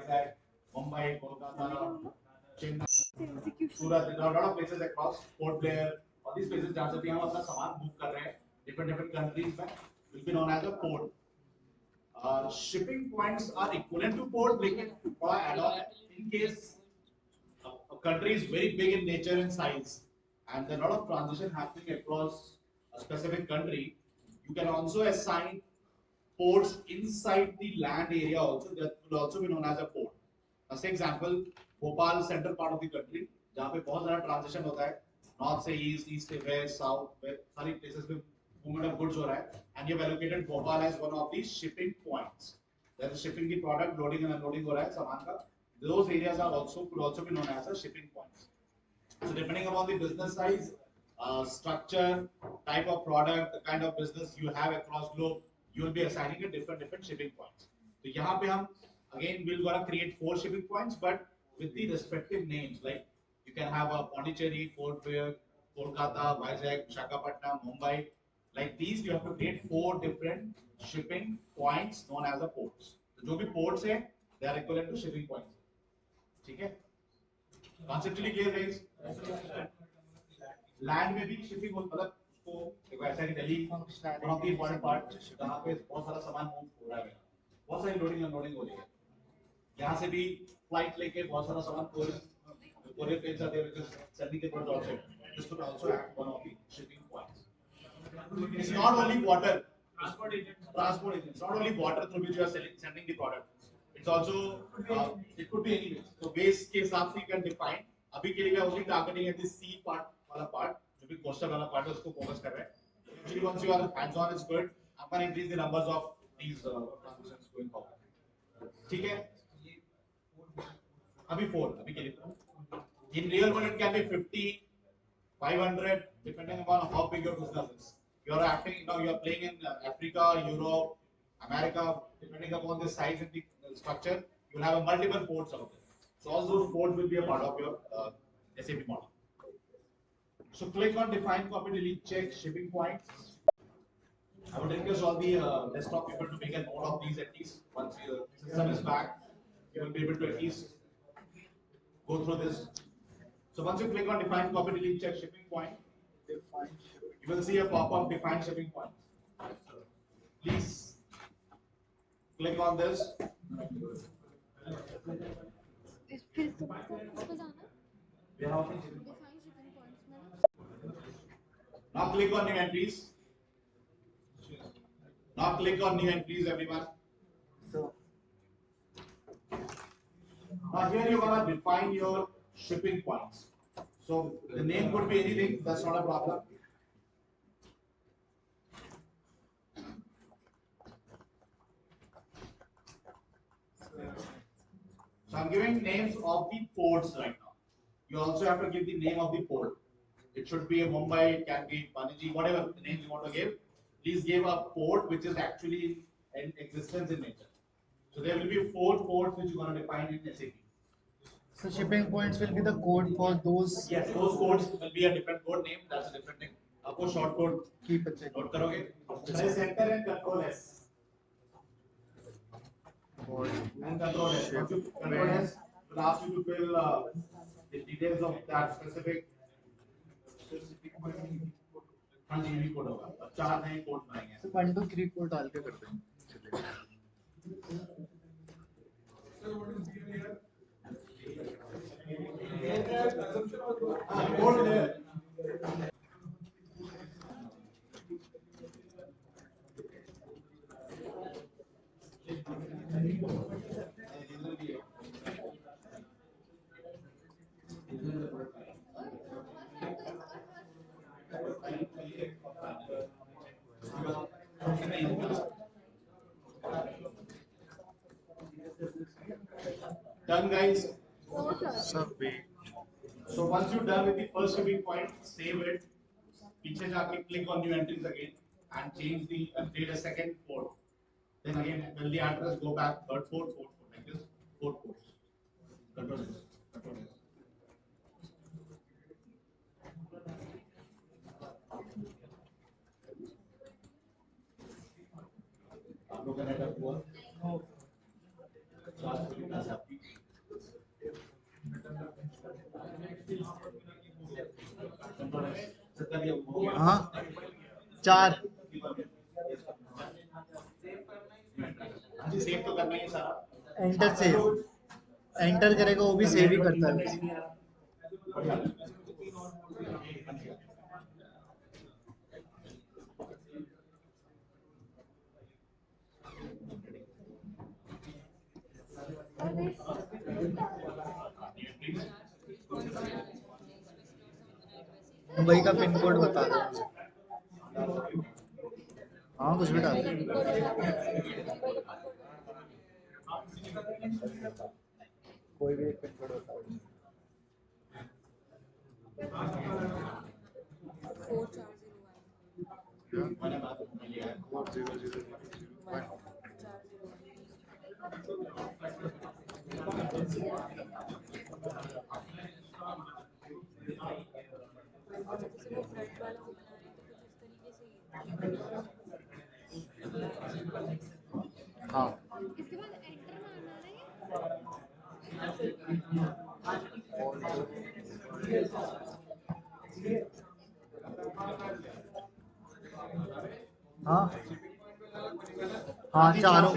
Vizag, Mumbai, Kolkata, Chennai, Surat. There are a lot of places across Port Blair. All these places जहाँ से भी हम अपना सामान move कर रहे हैं, different countries में, will be known as a port. Shipping points are equivalent to port, लेकिन थोड़ा add on in case a country is very big in nature and size, and there are a lot of transition happening across a specific country, you can also assign ports inside the land area also that will also be known as a port. As an example, Bhopal central part of the country, जहाँ पे बहुत ज़्यादा transition होता है, north से east, east से west, south, west, सारी places पे movement of goods हो रहा है, and you have allocated Bhopal as one of the shipping points. There is shipping the product, loading and unloading हो रहा है सामान का. Those areas are also could also be known as a shipping points. So depending upon the business size, structure, type of product, the kind of business you have across globe, you will be assigning a different shipping points. So यहाँ पे हम again we're gonna create 4 shipping points, but with the respective names. Like you can have a Pondicherry, Port Blair, Kolkata, Vizag, Visakhapatnam, Mumbai. Like these, you have to create 4 different shipping points known as the ports. So जो भी ports हैं, they are equivalent to shipping points. ठीक है? Conceptually clear, guys? Land में भी shipping मतलब उसको देखो ऐसा कि Delhi one of the important part जहाँ पे बहुत सारा सामान मूव हो रहा है, बहुत सारी लोडिंग अनलोडिंग हो रही है, यहाँ से भी फ्लाइट लेके बहुत सारा सामान कोरियर प्लेन आते हैं, सेंडिंग के through also this could also act one of the shipping points. It's not only water, transport agent. It's not only water through which you are sending the product. It's also it could be anything. So base के हिसाब से you can define. अभी के लिए मैं only targeting at the C part वाला part, जो भी coastal वाला part है उसको focus कर रहे हैं. Usually once you are hands on is good. I'm going to increase the numbers of these transactions going forward. ठीक है? अभी 4 अभी के लिए. In real world it can be 50, 500 depending upon how big your business is. You are acting, you are playing in Africa, Europe, America, depending upon the size and the structure, you will have a multiple ports out there. So all those ports will be a part of your SAP model. So click on define, copy, delete, check shipping points. I would request all the desktop people to make a note of these at least. Once your system is back, you will be able to at least go through this. So once you click on define, copy, delete, check shipping point, you will see a pop-up define shipping point. Please click on this. Now click on new entries. Now click on new entries, everyone. Now here you're gonna define your shipping points. So the name could be anything, that's not a problem. So I'm giving names of the ports right now. You also have to give the name of the port. It should be a Mumbai, it can be Panaji, whatever the name you want to give. Please give a port which is actually in existence in nature. So there will be 4 ports which you're going to define in SAP. So shipping points will be the code for those. Yes, those codes will be a different code name. That's a different thing. आपको short code keep it note करोगे. Press enter and control S. And control S. Once you control S, it will ask you to fill the details of that specific. हाँ जी ये code होगा. 4 नए code बनाएंगे. So 1 2 3 4 डाल के कर देंगे. Done, guys. Wait. So once you're done with the first shipping point, save it. पीछे जाके click on new entries again and change the create a second port. Then again, when the address go back third port, fourth port, like this, 4 ports. Control this. Control this. आप लोग का network हुआ? Charge पूरी class आपकी हाँ 4 हाँ जी save तो करना ही है सारा। एंटर सेव एंटर करेगा वो भी सेव ही करता है। बढ़िया। मुंबई का पिन कोड बता दो मुझे। हाँ कुछ भी डाल दो। कोई भी एक पिन कोड बता दो। मैंने बात लिया है। 400001। हाँ इसके बाद एंटर मारना है ना हाँ हाँ चारों